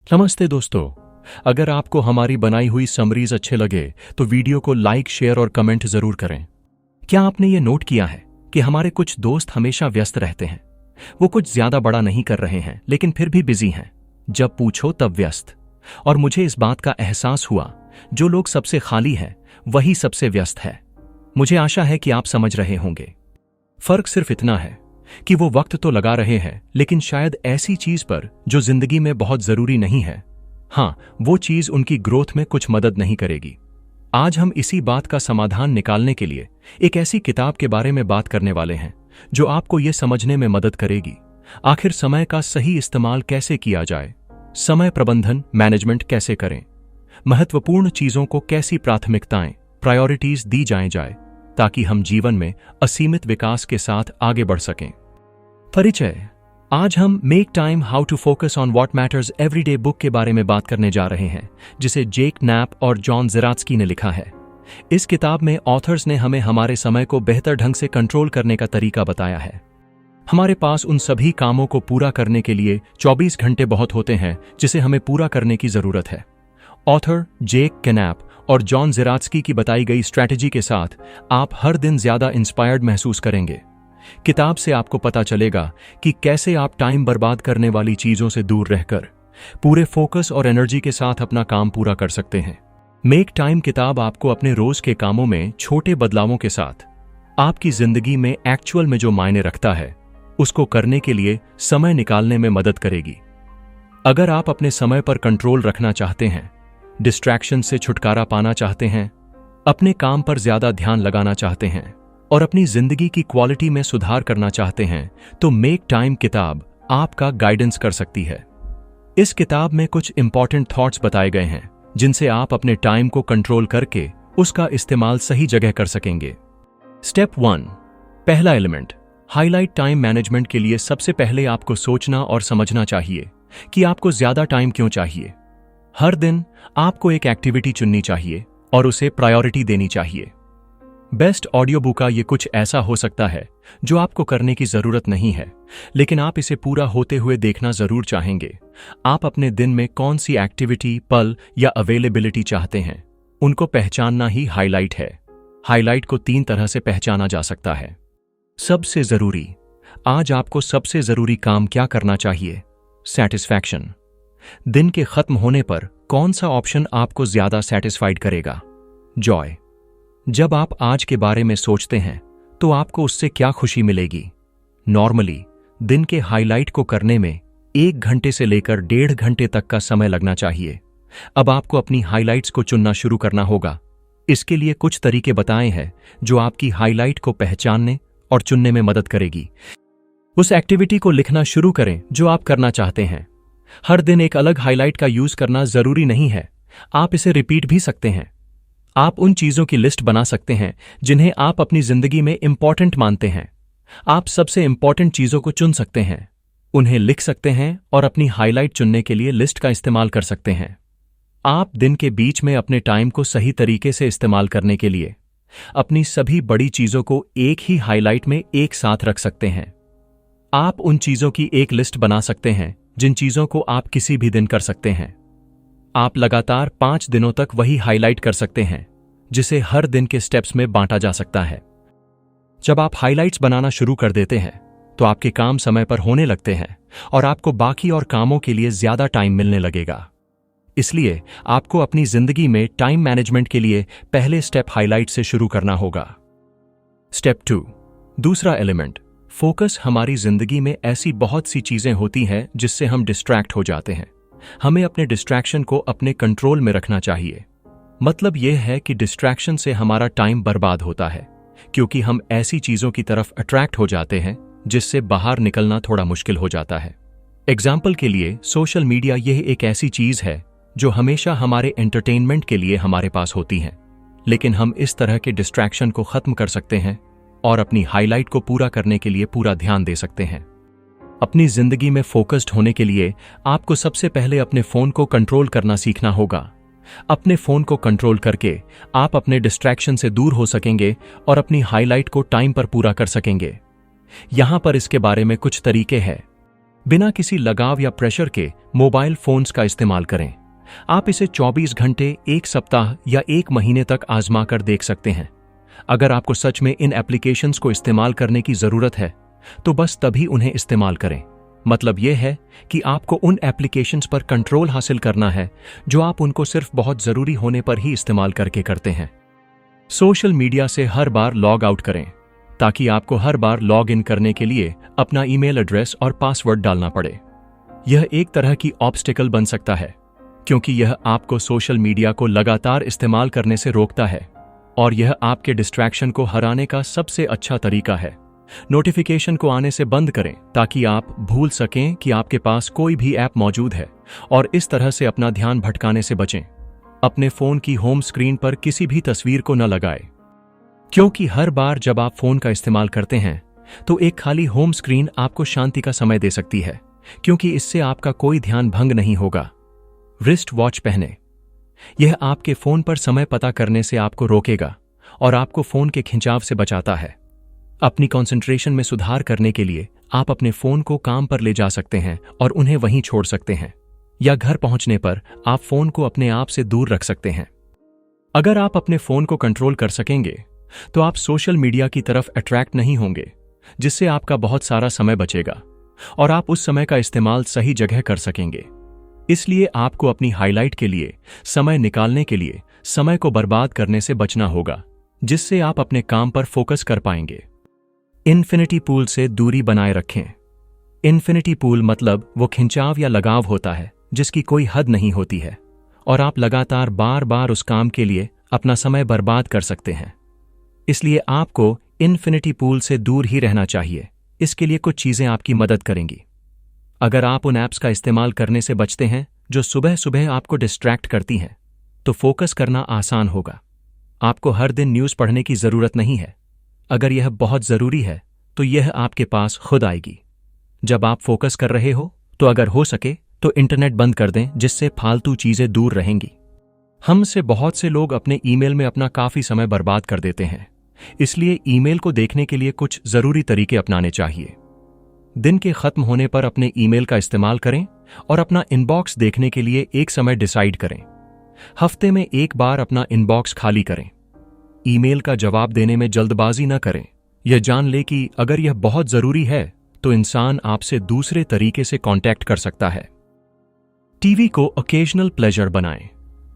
नमस्ते दोस्तों। अगर आपको हमारी बनाई हुई समरीज अच्छे लगे तो वीडियो को लाइक, शेयर और कमेंट जरूर करें। क्या आपने ये नोट किया है कि हमारे कुछ दोस्त हमेशा व्यस्त रहते हैं। वो कुछ ज्यादा बड़ा नहीं कर रहे हैं लेकिन फिर भी बिजी हैं। जब पूछो तब व्यस्त। और मुझे इस बात का एहसास हुआ, जो लोग सबसे खाली हैं वही सबसे व्यस्त है। मुझे आशा है कि आप समझ रहे होंगे। फर्क सिर्फ इतना है कि वो वक्त तो लगा रहे हैं लेकिन शायद ऐसी चीज पर जो जिंदगी में बहुत जरूरी नहीं है। हाँ, वो चीज उनकी ग्रोथ में कुछ मदद नहीं करेगी। आज हम इसी बात का समाधान निकालने के लिए एक ऐसी किताब के बारे में बात करने वाले हैं जो आपको ये समझने में मदद करेगी आखिर समय का सही इस्तेमाल कैसे किया जाए, समय प्रबंधन मैनेजमेंट कैसे करें, महत्वपूर्ण चीजों को कैसी प्राथमिकताएं प्रायोरिटीज दी जाए ताकि हम जीवन में असीमित विकास के साथ आगे बढ़ सकें। परिचय। आज हम make time how to focus on what matters every day book के बारे में बात करने जा रहे हैं, जिसे जेक नैप और जॉन ज़िरात्स्की ने लिखा है। इस किताब में ऑथर्स ने हमें हमारे समय को बेहतर ढंग से कंट्रोल करने का तरीका बताया है। हमारे पास उन सभी कामों को पूरा करने के लिए 24 घंटे बहुत होते हैं जिसे हमें पूरा करने की जरूरत है। ऑथर जेक कैनैप और जॉन ज़िरात्स्की की बताई गई स्ट्रैटेजी के साथ आप हर दिन ज्यादा इंस्पायर्ड महसूस करेंगे। किताब से आपको पता चलेगा कि कैसे आप टाइम बर्बाद करने वाली चीजों से दूर रहकर पूरे फोकस और एनर्जी के साथ अपना काम पूरा कर सकते हैं। मेक टाइम किताब आपको अपने रोज के कामों में छोटे बदलावों के साथ आपकी जिंदगी में एक्चुअल में जो मायने रखता है उसको करने के लिए समय निकालने में मदद करेगी। अगर आप अपने समय पर कंट्रोल रखना चाहते हैं, डिस्ट्रैक्शन से छुटकारा पाना चाहते हैं, अपने काम पर ज्यादा ध्यान लगाना चाहते हैं और अपनी जिंदगी की क्वालिटी में सुधार करना चाहते हैं, तो मेक टाइम किताब आपका गाइडेंस कर सकती है। इस किताब में कुछ इंपॉर्टेंट थॉट्स बताए गए हैं जिनसे आप अपने टाइम को कंट्रोल करके उसका इस्तेमाल सही जगह कर सकेंगे। स्टेप 1, पहला एलिमेंट, हाईलाइट टाइम मैनेजमेंट के लिए सबसे पहले आपको सोचना और समझना चाहिए कि आपको ज्यादा टाइम क्यों चाहिए। हर दिन आपको एक एक्टिविटी चुननी चाहिए और उसे प्रायोरिटी देनी चाहिए। बेस्ट ऑडियो बुक का ये कुछ ऐसा हो सकता है जो आपको करने की जरूरत नहीं है, लेकिन आप इसे पूरा होते हुए देखना जरूर चाहेंगे। आप अपने दिन में कौन सी एक्टिविटी, पल या अवेलेबिलिटी चाहते हैं, उनको पहचानना ही हाईलाइट है। हाईलाइट को 3 तरह से पहचाना जा सकता है। सबसे जरूरी, आज आपको सबसे जरूरी काम क्या करना चाहिए। सेटिस्फैक्शन, दिन के खत्म होने पर कौन सा ऑप्शन आपको ज्यादा सेटिस्फाइड करेगा। जॉय, जब आप आज के बारे में सोचते हैं तो आपको उससे क्या खुशी मिलेगी। नॉर्मली दिन के हाईलाइट को करने में 1 घंटे से लेकर 1.5 घंटे तक का समय लगना चाहिए। अब आपको अपनी हाईलाइट्स को चुनना शुरू करना होगा। इसके लिए कुछ तरीके बताए हैं जो आपकी हाईलाइट को पहचानने और चुनने में मदद करेगी। उस एक्टिविटी को लिखना शुरू करें जो आप करना चाहते हैं। हर दिन एक अलग हाईलाइट का यूज करना जरूरी नहीं है, आप इसे रिपीट भी सकते हैं। आप उन चीजों की लिस्ट बना सकते हैं जिन्हें आप अपनी जिंदगी में इंपॉर्टेंट मानते हैं। आप सबसे इंपॉर्टेंट चीजों को चुन सकते हैं, उन्हें लिख सकते हैं और अपनी हाईलाइट चुनने के लिए लिस्ट का इस्तेमाल कर सकते हैं। आप दिन के बीच में अपने टाइम को सही तरीके से इस्तेमाल करने के लिए अपनी सभी बड़ी चीजों को एक ही हाईलाइट में एक साथ रख सकते हैं। आप उन चीजों की एक लिस्ट बना सकते हैं जिन चीजों को आप किसी भी दिन कर सकते हैं। आप लगातार 5 दिनों तक वही हाईलाइट कर सकते हैं, जिसे हर दिन के स्टेप्स में बांटा जा सकता है। जब आप हाईलाइट्स बनाना शुरू कर देते हैं तो आपके काम समय पर होने लगते हैं और आपको बाकी और कामों के लिए ज्यादा टाइम मिलने लगेगा। इसलिए आपको अपनी जिंदगी में टाइम मैनेजमेंट के लिए पहले स्टेप हाईलाइट से शुरू करना होगा। स्टेप 2, दूसरा एलिमेंट, फोकस। हमारी जिंदगी में ऐसी बहुत सी चीजें होती हैं जिससे हम डिस्ट्रैक्ट हो जाते हैं। हमें अपने डिस्ट्रैक्शन को अपने कंट्रोल में रखना चाहिए। मतलब यह है कि डिस्ट्रैक्शन से हमारा टाइम बर्बाद होता है क्योंकि हम ऐसी चीजों की तरफ अट्रैक्ट हो जाते हैं जिससे बाहर निकलना थोड़ा मुश्किल हो जाता है। एग्जाम्पल के लिए, सोशल मीडिया यह एक ऐसी चीज है जो हमेशा हमारे एंटरटेनमेंट के लिए हमारे पास होती है, लेकिन हम इस तरह के डिस्ट्रैक्शन को खत्म कर सकते हैं और अपनी हाईलाइट को पूरा करने के लिए पूरा ध्यान दे सकते हैं। अपनी जिंदगी में फोकस्ड होने के लिए आपको सबसे पहले अपने फोन को कंट्रोल करना सीखना होगा। अपने फोन को कंट्रोल करके आप अपने डिस्ट्रैक्शन से दूर हो सकेंगे और अपनी हाईलाइट को टाइम पर पूरा कर सकेंगे। यहां पर इसके बारे में कुछ तरीके हैं। बिना किसी लगाव या प्रेशर के मोबाइल फोन्स का इस्तेमाल करें। आप इसे 24 घंटे, एक सप्ताह या एक महीने तक आजमा कर देख सकते हैं। अगर आपको सच में इन एप्लीकेशंस को इस्तेमाल करने की जरूरत है तो बस तभी उन्हें इस्तेमाल करें। मतलब यह है कि आपको उन एप्लीकेशंस पर कंट्रोल हासिल करना है जो आप उनको सिर्फ बहुत जरूरी होने पर ही इस्तेमाल करके करते हैं। सोशल मीडिया से हर बार लॉग आउट करें ताकि आपको हर बार लॉग इन करने के लिए अपना ईमेल एड्रेस और पासवर्ड डालना पड़े। यह एक तरह की ऑब्स्टिकल बन सकता है क्योंकि यह आपको सोशल मीडिया को लगातार इस्तेमाल करने से रोकता है और यह आपके डिस्ट्रैक्शन को हराने का सबसे अच्छा तरीका है। नोटिफिकेशन को आने से बंद करें ताकि आप भूल सकें कि आपके पास कोई भी ऐप मौजूद है और इस तरह से अपना ध्यान भटकाने से बचें। अपने फोन की होम स्क्रीन पर किसी भी तस्वीर को न लगाएं क्योंकि हर बार जब आप फोन का इस्तेमाल करते हैं तो एक खाली होम स्क्रीन आपको शांति का समय दे सकती है क्योंकि इससे आपका कोई ध्यान भंग नहीं होगा। रिस्ट वॉच पहने। यह आपके फोन पर समय पता करने से आपको रोकेगा और आपको फोन के खिंचाव से बचाता है। अपनी कंसंट्रेशन में सुधार करने के लिए आप अपने फोन को काम पर ले जा सकते हैं और उन्हें वहीं छोड़ सकते हैं, या घर पहुंचने पर आप फोन को अपने आप से दूर रख सकते हैं। अगर आप अपने फोन को कंट्रोल कर सकेंगे तो आप सोशल मीडिया की तरफ अट्रैक्ट नहीं होंगे, जिससे आपका बहुत सारा समय बचेगा और आप उस समय का इस्तेमाल सही जगह कर सकेंगे। इसलिए आपको अपनी हाइलाइट के लिए समय निकालने के लिए समय को बर्बाद करने से बचना होगा, जिससे आप अपने काम पर फोकस कर पाएंगे। इन्फिनिटी पूल से दूरी बनाए रखें। इन्फिनिटी पूल मतलब वो खिंचाव या लगाव होता है जिसकी कोई हद नहीं होती है और आप लगातार बार बार उस काम के लिए अपना समय बर्बाद कर सकते हैं। इसलिए आपको इन्फिनिटी पूल से दूर ही रहना चाहिए। इसके लिए कुछ चीजें आपकी मदद करेंगी। अगर आप उन ऐप्स का इस्तेमाल करने से बचते हैं जो सुबह सुबह आपको डिस्ट्रैक्ट करती हैं, तो फोकस करना आसान होगा। आपको हर दिन न्यूज़ पढ़ने की जरूरत नहीं है। अगर यह बहुत जरूरी है तो यह आपके पास खुद आएगी। जब आप फोकस कर रहे हो तो अगर हो सके तो इंटरनेट बंद कर दें, जिससे फालतू चीजें दूर रहेंगी। हम से बहुत से लोग अपने ईमेल में अपना काफी समय बर्बाद कर देते हैं, इसलिए ईमेल को देखने के लिए कुछ जरूरी तरीके अपनाने चाहिए। दिन के खत्म होने पर अपने ईमेल का इस्तेमाल करें और अपना इनबॉक्स देखने के लिए एक समय डिसाइड करें। हफ्ते में एक बार अपना इनबॉक्स खाली करें। ईमेल का जवाब देने में जल्दबाजी न करें। यह जान ले कि अगर यह बहुत जरूरी है तो इंसान आपसे दूसरे तरीके से कांटेक्ट कर सकता है। टीवी को ओकेजनल प्लेजर बनाएं।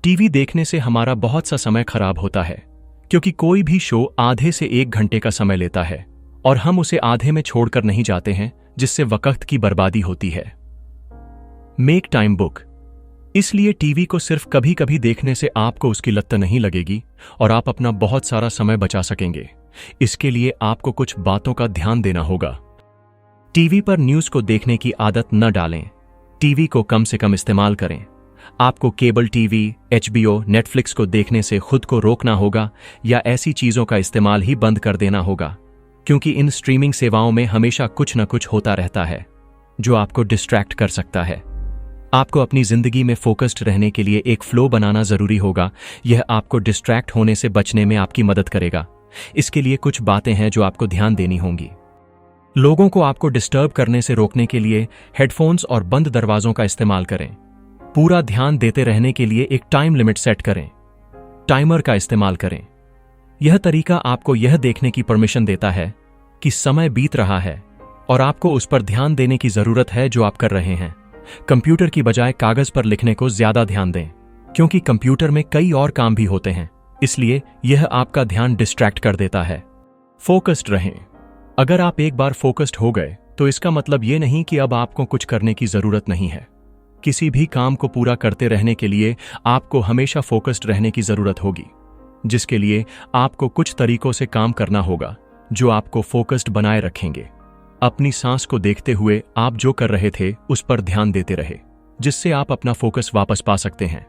टीवी देखने से हमारा बहुत सा समय खराब होता है क्योंकि कोई भी शो आधे से 1 घंटे का समय लेता है और हम उसे आधे में छोड़कर नहीं जाते हैं, जिससे वक्त की बर्बादी होती है। Make time book. इसलिए टीवी को सिर्फ कभी कभी देखने से आपको उसकी लत नहीं लगेगी और आप अपना बहुत सारा समय बचा सकेंगे। इसके लिए आपको कुछ बातों का ध्यान देना होगा। टीवी पर न्यूज़ को देखने की आदत न डालें। टीवी को कम से कम इस्तेमाल करें। आपको केबल टीवी, HBO, नेटफ्लिक्स को देखने से खुद को रोकना होगा या ऐसी चीजों का इस्तेमाल ही बंद कर देना होगा, क्योंकि इन स्ट्रीमिंग सेवाओं में हमेशा कुछ न कुछ होता रहता है जो आपको डिस्ट्रैक्ट कर सकता है। आपको अपनी जिंदगी में फोकस्ड रहने के लिए एक फ्लो बनाना जरूरी होगा। यह आपको डिस्ट्रैक्ट होने से बचने में आपकी मदद करेगा। इसके लिए कुछ बातें हैं जो आपको ध्यान देनी होंगी। लोगों को आपको डिस्टर्ब करने से रोकने के लिए हेडफोन्स और बंद दरवाजों का इस्तेमाल करें। पूरा ध्यान देते रहने के लिए एक टाइम लिमिट सेट करें। टाइमर का इस्तेमाल करें। यह तरीका आपको यह देखने की परमिशन देता है कि समय बीत रहा है और आपको उस पर ध्यान देने की जरूरत है जो आप कर रहे हैं। कंप्यूटर की बजाय कागज पर लिखने को ज्यादा ध्यान दें, क्योंकि कंप्यूटर में कई और काम भी होते हैं, इसलिए यह आपका ध्यान डिस्ट्रैक्ट कर देता है। फोकस्ड रहें। अगर आप एक बार फोकस्ड हो गए तो इसका मतलब यह नहीं कि अब आपको कुछ करने की जरूरत नहीं है। किसी भी काम को पूरा करते रहने के लिए आपको हमेशा फोकस्ड रहने की जरूरत होगी, जिसके लिए आपको कुछ तरीकों से काम करना होगा जो आपको फोकस्ड बनाए रखेंगे। अपनी सांस को देखते हुए आप जो कर रहे थे उस पर ध्यान देते रहे, जिससे आप अपना फोकस वापस पा सकते हैं।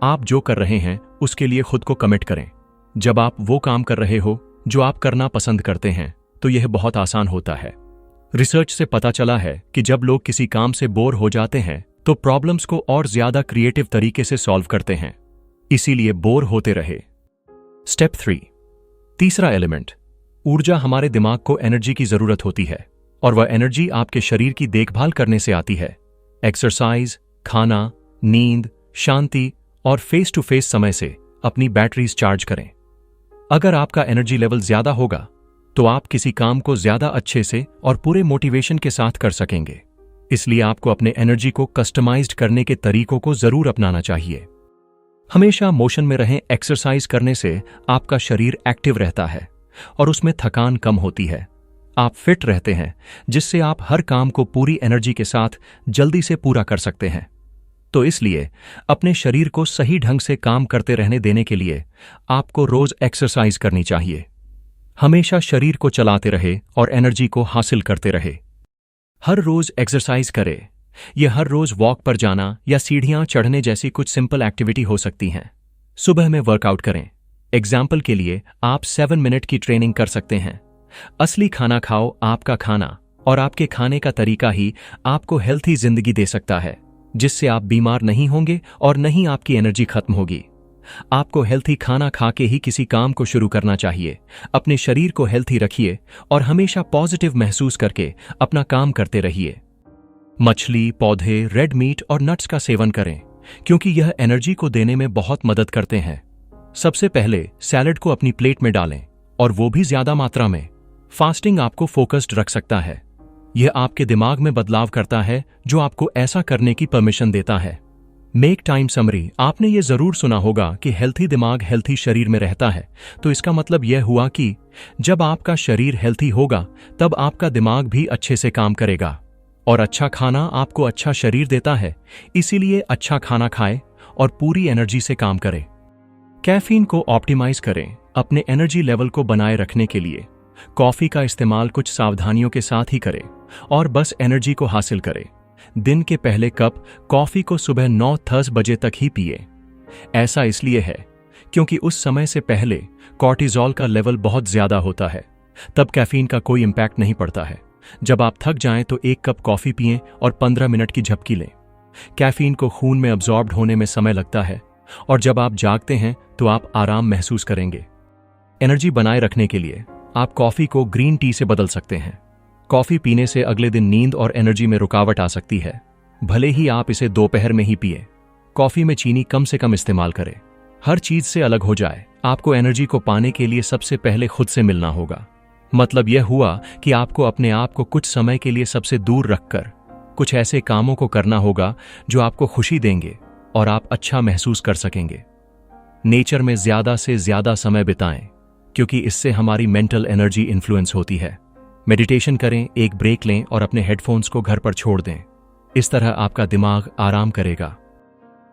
आप जो कर रहे हैं उसके लिए खुद को कमिट करें। जब आप वो काम कर रहे हो जो आप करना पसंद करते हैं तो यह बहुत आसान होता है। रिसर्च से पता चला है कि जब लोग किसी काम से बोर हो जाते हैं तो प्रॉब्लम्स को और ज्यादा क्रिएटिव तरीके से सॉल्व करते हैं। इसीलिए बोर होते रहे। स्टेप 3, तीसरा एलिमेंट, ऊर्जा। हमारे दिमाग को एनर्जी की जरूरत होती है। और वह एनर्जी आपके शरीर की देखभाल करने से आती है। एक्सरसाइज, खाना, नींद, शांति और फेस टू फेस समय से अपनी बैटरीज चार्ज करें। अगर आपका एनर्जी लेवल ज्यादा होगा तो आप किसी काम को ज्यादा अच्छे से और पूरे मोटिवेशन के साथ कर सकेंगे। इसलिए आपको अपने एनर्जी को कस्टमाइज्ड करने के तरीकों को जरूर अपनाना चाहिए। हमेशा मोशन में रहें। एक्सरसाइज करने से आपका शरीर एक्टिव रहता है और उसमें थकान कम होती है। आप फिट रहते हैं, जिससे आप हर काम को पूरी एनर्जी के साथ जल्दी से पूरा कर सकते हैं। तो इसलिए अपने शरीर को सही ढंग से काम करते रहने देने के लिए आपको रोज एक्सरसाइज करनी चाहिए। हमेशा शरीर को चलाते रहे और एनर्जी को हासिल करते रहे। हर रोज एक्सरसाइज करें। यह हर रोज वॉक पर जाना या सीढ़ियां चढ़ने जैसी कुछ सिंपल एक्टिविटी हो सकती हैं। सुबह में वर्कआउट करें। एग्जाम्पल के लिए आप 7 मिनट की ट्रेनिंग कर सकते हैं। असली खाना खाओ। आपका खाना और आपके खाने का तरीका ही आपको हेल्थी जिंदगी दे सकता है, जिससे आप बीमार नहीं होंगे और न ही आपकी एनर्जी खत्म होगी। आपको हेल्थी खाना खा के ही किसी काम को शुरू करना चाहिए। अपने शरीर को हेल्थी रखिए और हमेशा पॉजिटिव महसूस करके अपना काम करते रहिए। मछली, पौधे, रेड मीट और नट्स का सेवन करें, क्योंकि यह एनर्जी को देने में बहुत मदद करते हैं। सबसे पहले सैलेड को अपनी प्लेट में डालें, और वो भी ज्यादा मात्रा में। फास्टिंग आपको फोकस्ड रख सकता है। यह आपके दिमाग में बदलाव करता है, जो आपको ऐसा करने की परमिशन देता है। Make time summary. आपने ये जरूर सुना होगा कि हेल्थी दिमाग हेल्थी शरीर में रहता है। तो इसका मतलब यह हुआ कि जब आपका शरीर हेल्थी होगा तब आपका दिमाग भी अच्छे से काम करेगा। और अच्छा खाना आपको अच्छा शरीर देता है, इसीलिए अच्छा खाना खाएं और पूरी एनर्जी से काम करें। कैफीन को ऑप्टिमाइज करें। अपने एनर्जी लेवल को बनाए रखने के लिए कॉफी का इस्तेमाल कुछ सावधानियों के साथ ही करें और बस एनर्जी को हासिल करें। दिन के पहले कप कॉफी को सुबह 9-10 बजे तक ही पिए। ऐसा इसलिए है क्योंकि उस समय से पहले कॉर्टिजोल का लेवल बहुत ज्यादा होता है, तब कैफीन का कोई इंपैक्ट नहीं पड़ता है। जब आप थक जाएं तो 1 कप कॉफी पिएं और 15 मिनट की झपकी लें। कैफीन को खून में अब्जॉर्ब होने में समय लगता है और जब आप जागते हैं तो आप आराम महसूस करेंगे। एनर्जी बनाए रखने के लिए आप कॉफी को ग्रीन टी से बदल सकते हैं। कॉफी पीने से अगले दिन नींद और एनर्जी में रुकावट आ सकती है, भले ही आप इसे दोपहर में ही पिए। कॉफी में चीनी कम से कम इस्तेमाल करें। हर चीज से अलग हो जाए। आपको एनर्जी को पाने के लिए सबसे पहले खुद से मिलना होगा। मतलब यह हुआ कि आपको अपने आप को कुछ समय के लिए सबसे दूर रखकर कुछ ऐसे कामों को करना होगा जो आपको खुशी देंगे और आप अच्छा महसूस कर सकेंगे। नेचर में ज्यादा से ज्यादा समय बिताएं, क्योंकि इससे हमारी मेंटल एनर्जी इन्फ्लुएंस होती है। मेडिटेशन करें, एक ब्रेक लें और अपने हेडफोन्स को घर पर छोड़ दें। इस तरह आपका दिमाग आराम करेगा।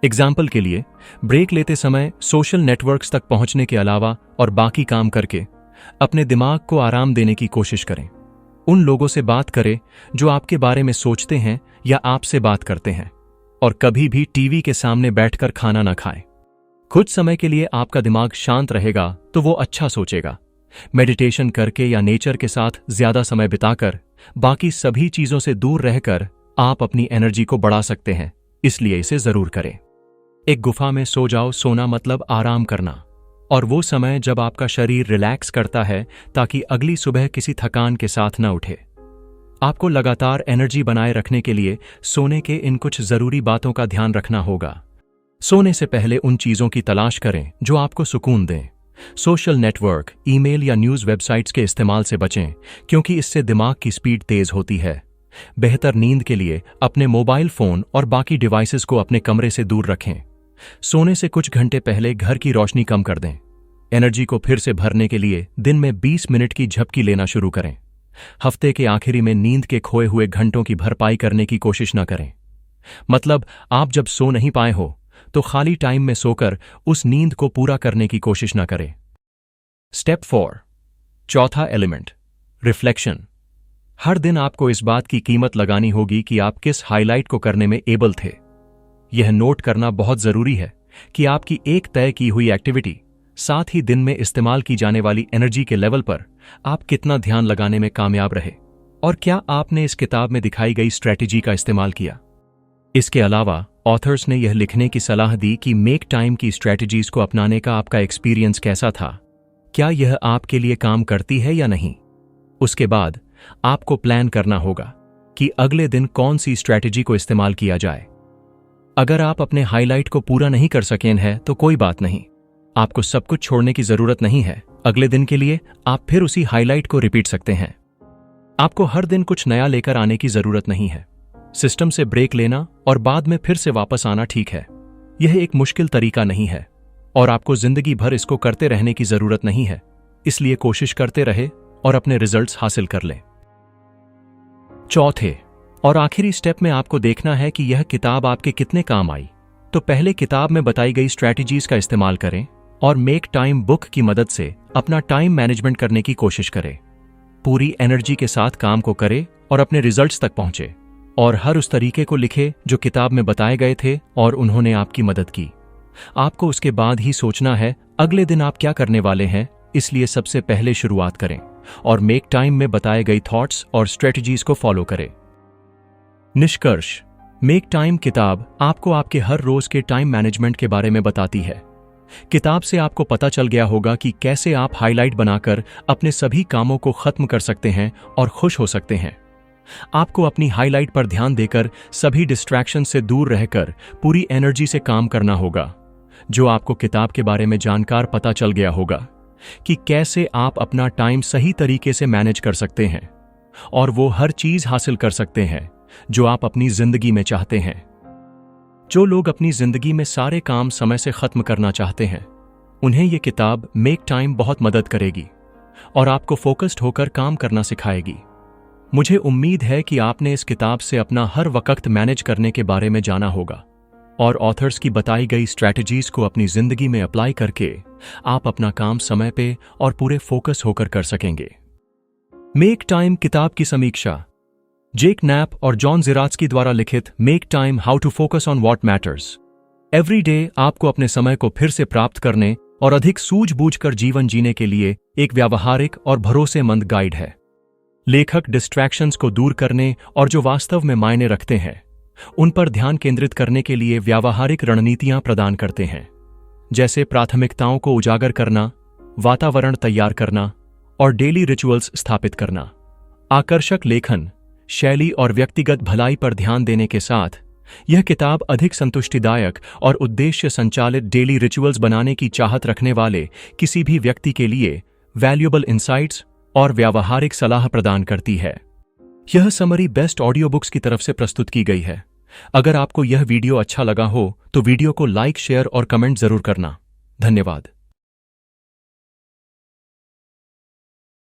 एग्जाम्पल के लिए, ब्रेक लेते समय सोशल नेटवर्क्स तक पहुंचने के अलावा और बाकी काम करके अपने दिमाग को आराम देने की कोशिश करें। उन लोगों से बात करें जो आपके बारे में सोचते हैं या आपसे बात करते हैं, और कभी भी टीवी के सामने बैठकर खाना न खाएं। कुछ समय के लिए आपका दिमाग शांत रहेगा तो वो अच्छा सोचेगा। मेडिटेशन करके या नेचर के साथ ज्यादा समय बिताकर बाकी सभी चीजों से दूर रहकर आप अपनी एनर्जी को बढ़ा सकते हैं, इसलिए इसे जरूर करें। एक गुफा में सो जाओ। सोना मतलब आराम करना, और वो समय जब आपका शरीर रिलैक्स करता है ताकि अगली सुबह किसी थकान के साथ न उठे। आपको लगातार एनर्जी बनाए रखने के लिए सोने के इन कुछ जरूरी बातों का ध्यान रखना होगा। सोने से पहले उन चीजों की तलाश करें जो आपको सुकून दें। सोशल नेटवर्क, ईमेल या न्यूज वेबसाइट्स के इस्तेमाल से बचें, क्योंकि इससे दिमाग की स्पीड तेज होती है। बेहतर नींद के लिए अपने मोबाइल फोन और बाकी डिवाइसेस को अपने कमरे से दूर रखें। सोने से कुछ घंटे पहले घर की रोशनी कम कर दें। एनर्जी को फिर से भरने के लिए दिन में 20 मिनट की झपकी लेना शुरू करें। हफ्ते के आखिरी में नींद के खोए हुए घंटों की भरपाई करने की कोशिश न करें। मतलब आप जब सो नहीं पाए हो तो खाली टाइम में सोकर उस नींद को पूरा करने की कोशिश न करें। स्टेप 4, चौथा एलिमेंट, रिफ्लेक्शन। हर दिन आपको इस बात की कीमत लगानी होगी कि आप किस हाईलाइट को करने में एबल थे। यह नोट करना बहुत जरूरी है कि आपकी एक तय की हुई एक्टिविटी, साथ ही दिन में इस्तेमाल की जाने वाली एनर्जी के लेवल पर आप कितना ध्यान लगाने में कामयाब रहे, और क्या आपने इस किताब में दिखाई गई स्ट्रैटेजी का इस्तेमाल किया। इसके अलावा ऑथर्स ने यह लिखने की सलाह दी कि मेक टाइम की स्ट्रैटेजीज को अपनाने का आपका एक्सपीरियंस कैसा था, क्या यह आपके लिए काम करती है या नहीं। उसके बाद आपको प्लान करना होगा कि अगले दिन कौन सी स्ट्रैटेजी को इस्तेमाल किया जाए। अगर आप अपने हाइलाइट को पूरा नहीं कर सके हैं तो कोई बात नहीं, आपको सब कुछ छोड़ने की जरूरत नहीं है। अगले दिन के लिए आप फिर उसी हाइलाइट को रिपीट सकते हैं। आपको हर दिन कुछ नया लेकर आने की जरूरत नहीं है। सिस्टम से ब्रेक लेना और बाद में फिर से वापस आना ठीक है। यह एक मुश्किल तरीका नहीं है और आपको जिंदगी भर इसको करते रहने की जरूरत नहीं है। इसलिए कोशिश करते रहे और अपने रिजल्ट्स हासिल कर लें। चौथे और आखिरी स्टेप में आपको देखना है कि यह किताब आपके कितने काम आई। तो पहले किताब में बताई गई स्ट्रैटेजीज का इस्तेमाल करें और मेक टाइम बुक की मदद से अपना टाइम मैनेजमेंट करने की कोशिश करें। पूरी एनर्जी के साथ काम को करें और अपने रिजल्ट्स तक पहुंचे और हर उस तरीके को लिखे जो किताब में बताए गए थे और उन्होंने आपकी मदद की। आपको उसके बाद ही सोचना है अगले दिन आप क्या करने वाले हैं। इसलिए सबसे पहले शुरुआत करें और मेक टाइम में बताए गई थॉट्स और स्ट्रेटजीज को फॉलो करें। निष्कर्ष, मेक टाइम किताब आपको आपके हर रोज के टाइम मैनेजमेंट के बारे में बताती है। किताब से आपको पता चल गया होगा कि कैसे आप हाइलाइट बनाकर अपने सभी कामों को खत्म कर सकते हैं और खुश हो सकते हैं। आपको अपनी हाइलाइट पर ध्यान देकर सभी डिस्ट्रैक्शन से दूर रहकर पूरी एनर्जी से काम करना होगा। जो आपको किताब के बारे में जानकार पता चल गया होगा कि कैसे आप अपना टाइम सही तरीके से मैनेज कर सकते हैं और वो हर चीज हासिल कर सकते हैं जो आप अपनी जिंदगी में चाहते हैं। जो लोग अपनी जिंदगी में सारे काम समय से खत्म करना चाहते हैं, उन्हें यह किताब मेक टाइम बहुत मदद करेगी और आपको फोकस्ड होकर काम करना सिखाएगी। मुझे उम्मीद है कि आपने इस किताब से अपना हर वक्त मैनेज करने के बारे में जाना होगा और ऑथर्स की बताई गई स्ट्रैटेजीज को अपनी जिंदगी में अप्लाई करके आप अपना काम समय पे और पूरे फोकस होकर कर सकेंगे। मेक टाइम किताब की समीक्षा जेक नैप और जॉन जिरात्स्की द्वारा लिखित make time how to focus on what matters. Every आपको अपने समय को फिर से प्राप्त करने और अधिक सूझबूझकर जीवन जीने के लिए एक व्यावहारिक और भरोसेमंद गाइड है। लेखक डिस्ट्रैक्शंस को दूर करने और जो वास्तव में मायने रखते हैं उन पर ध्यान केंद्रित करने के लिए व्यावहारिक रणनीतियां प्रदान करते हैं, जैसे प्राथमिकताओं को उजागर करना, वातावरण तैयार करना और डेली रिचुअल्स स्थापित करना। आकर्षक लेखन शैली और व्यक्तिगत भलाई पर ध्यान देने के साथ यह किताब अधिक संतुष्टिदायक और उद्देश्य संचालित डेली रिचुअल्स बनाने की चाहत रखने वाले किसी भी व्यक्ति के लिए वैल्यूएबल इंसाइट्स और व्यावहारिक सलाह प्रदान करती है। यह समरी बेस्ट ऑडियो बुक्स की तरफ से प्रस्तुत की गई है। अगर आपको यह वीडियो अच्छा लगा हो तो वीडियो को लाइक, शेयर और कमेंट जरूर करना। धन्यवाद।